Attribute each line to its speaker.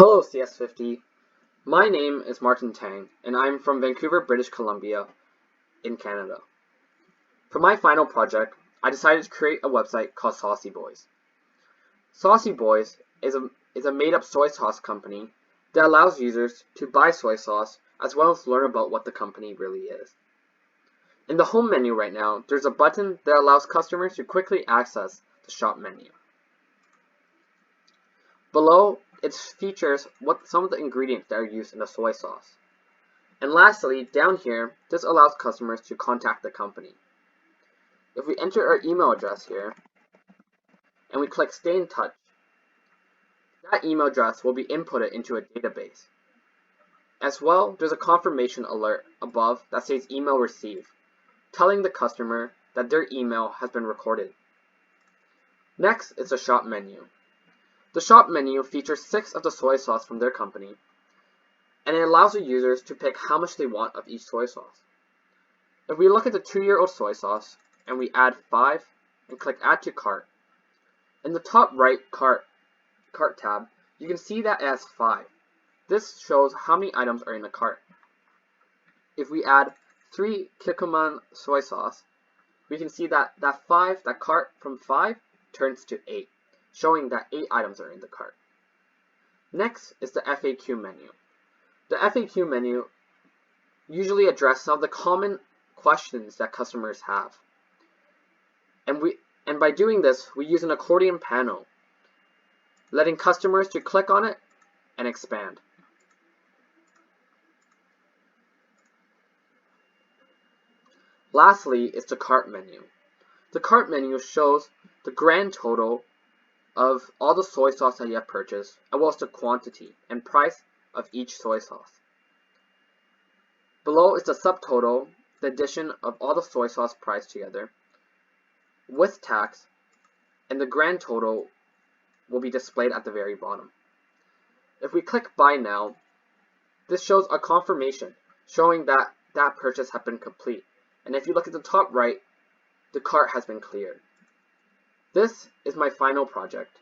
Speaker 1: Hello CS50. My name is Martin Tang, and I'm from Vancouver, British Columbia, in Canada. For my final project, I decided to create a website called SaucyBoys. SaucyBoys is a made-up soy sauce company that allows users to buy soy sauce as well as learn about what the company really is. In the home menu right now, there's a button that allows customers to quickly access the shop menu. Below, it features some of the ingredients that are used in the soy sauce. And lastly, down here, this allows customers to contact the company. If we enter our email address here, and we click Stay in Touch, that email address will be inputted into a database. As well, there's a confirmation alert above that says Email Received, telling the customer that their email has been recorded. Next is the shop menu. The shop menu features 6 of the soy sauce from their company, and it allows the users to pick how much they want of each soy sauce. If we look at the 2-year-old soy sauce, and we add 5, and click Add to Cart, in the top right cart tab, you can see that it has 5. This shows how many items are in the cart. If we add 3 Kikkoman soy sauce, we can see that that cart from 5 turns to 8. Showing that 8 items are in the cart. Next is the FAQ menu. The FAQ menu usually addresses some of the common questions that customers have. And by doing this, we use an accordion panel, letting customers to click on it and expand. Lastly is the cart menu. The cart menu shows the grand total of all the soy sauce that you have purchased, as well as the quantity and price of each soy sauce. Below is the subtotal, the addition of all the soy sauce price together, with tax, and the grand total will be displayed at the very bottom. If we click Buy Now, this shows a confirmation showing that that purchase has been complete. And if you look at the top right, the cart has been cleared. This is my final project.